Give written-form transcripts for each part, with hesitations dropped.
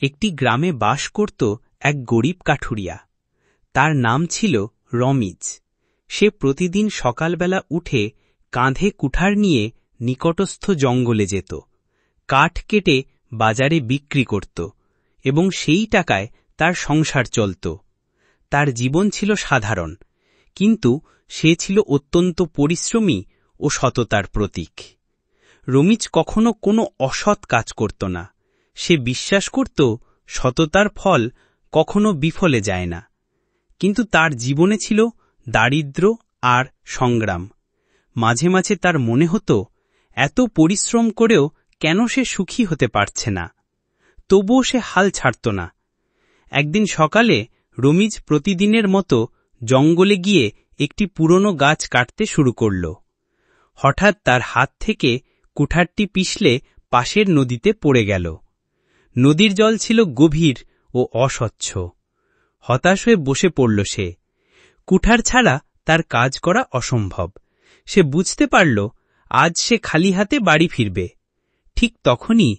একটি গ্রামে বাস করত এক গরিব কাঠুরিয়া। তার নাম ছিল রমিজ। সে প্রতিদিন সকালবেলা উঠে কাঁধে কুঠার নিয়ে নিকটস্থ জঙ্গলে যেত, কাঠ কেটে বাজারে বিক্রি করত এবং সেই টাকায় তার সংসার চলত। তার জীবন ছিল সাধারণ, কিন্তু সে ছিল অত্যন্ত পরিশ্রমী ও সততার প্রতীক। রমিজ কখনো কোনো অসৎ কাজ করত না। সে বিশ্বাস করত সততার ফল কখনো বিফলে যায় না। কিন্তু তার জীবনে ছিল দারিদ্র্য আর সংগ্রাম। মাঝে মাঝে তার মনে হতো, এত পরিশ্রম করেও কেন সে সুখী হতে পারছে না। তবুও সে হাল ছাড়ত না। একদিন সকালে রমিজ প্রতিদিনের মতো জঙ্গলে গিয়ে একটি পুরনো গাছ কাটতে শুরু করল। হঠাৎ তার হাত থেকে কুঠারটি পিছলে পাশের নদীতে পড়ে গেল। নদীর জল ছিল গভীর ও অস্বচ্ছ। হতাশ হয়ে বসে পড়ল সে। কুঠার ছাড়া তার কাজ করা অসম্ভব। সে বুঝতে পারল আজ সে খালি হাতে বাড়ি ফিরবে। ঠিক তখনই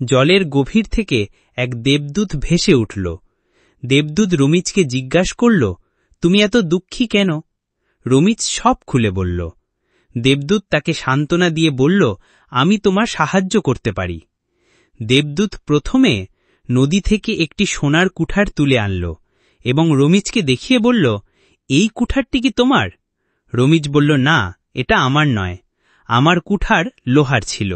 জলের গভীর থেকে এক দেবদূত ভেসে উঠল। দেবদূত রমিজকে জিজ্ঞাসা করল, তুমি এত দুঃখী কেন? রমিজ সব খুলে বলল। দেবদূত তাকে সান্ত্বনা দিয়ে বলল, আমি তোমার সাহায্য করতে পারি। দেবদূত প্রথমে নদী থেকে একটি সোনার কুঠার তুলে আনল এবং রমিজকে দেখিয়ে বলল, এই কুঠারটি কি তোমার? রমিজ বলল, না, এটা আমার নয়, আমার কুঠার লোহার ছিল।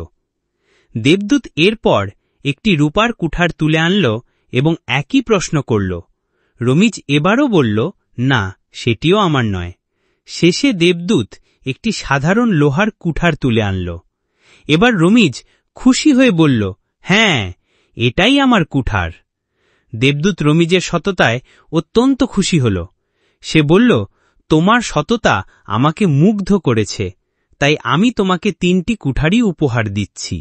দেবদূত এরপর একটি রূপার কুঠার তুলে আনল এবং একই প্রশ্ন করল। রমিজ এবারও বলল, না, সেটিও আমার নয়। শেষে দেবদূত একটি সাধারণ লোহার কুঠার তুলে আনল। এবার রমিজ খুশি হয়ে বলল, হ্যাঁ, এটাই আমার কুঠার। দেবদূত রমিজের সততায় অত্যন্ত খুশি হল। সে বলল, তোমার সততা আমাকে মুগ্ধ করেছে, তাই আমি তোমাকে 3টি কুঠারই উপহার দিচ্ছি।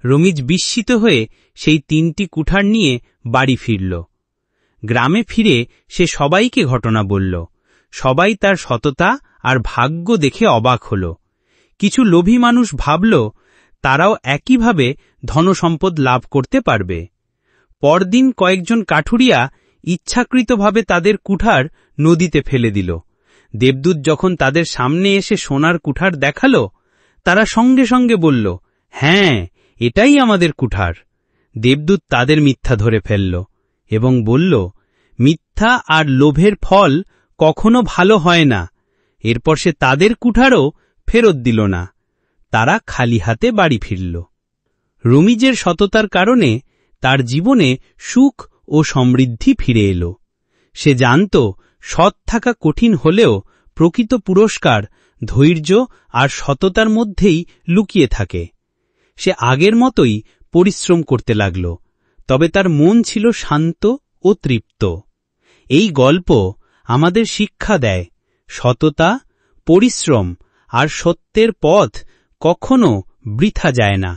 রমিজ বিস্মিত হয়ে সেই 3টি কুঠার নিয়ে বাড়ি ফিরল। গ্রামে ফিরে সে সবাইকে ঘটনা বলল। সবাই তার সততা আর ভাগ্য দেখে অবাক হল। কিছু লোভী মানুষ ভাবল তারাও একইভাবে ধনসম্পদ লাভ করতে পারবে। পরদিন কয়েকজন কাঠুরিয়া ইচ্ছাকৃতভাবে তাদের কুঠার নদীতে ফেলে দিল। দেবদূত যখন তাদের সামনে এসে সোনার কুঠার দেখাল, তারা সঙ্গে সঙ্গে বলল, হ্যাঁ, এটাই আমাদের কুঠার। দেবদূত তাদের মিথ্যা ধরে ফেলল এবং বলল, মিথ্যা আর লোভের ফল কখনো ভালো হয় না। এরপর সে তাদের কুঠারও ফেরত দিল না। তারা খালি হাতে বাড়ি ফিরল। রমিজের সততার কারণে তার জীবনে সুখ ও সমৃদ্ধি ফিরে এলো। সে জানত সৎ থাকা কঠিন হলেও প্রকৃত পুরস্কার ধৈর্য আর সততার মধ্যেই লুকিয়ে থাকে। সে আগের মতোই পরিশ্রম করতে লাগল, তবে তার মন ছিল শান্ত ও তৃপ্ত। এই গল্প আমাদের শিক্ষা দেয়, সততা, পরিশ্রম আর সত্যের পথ কখনো বৃথা যায় না।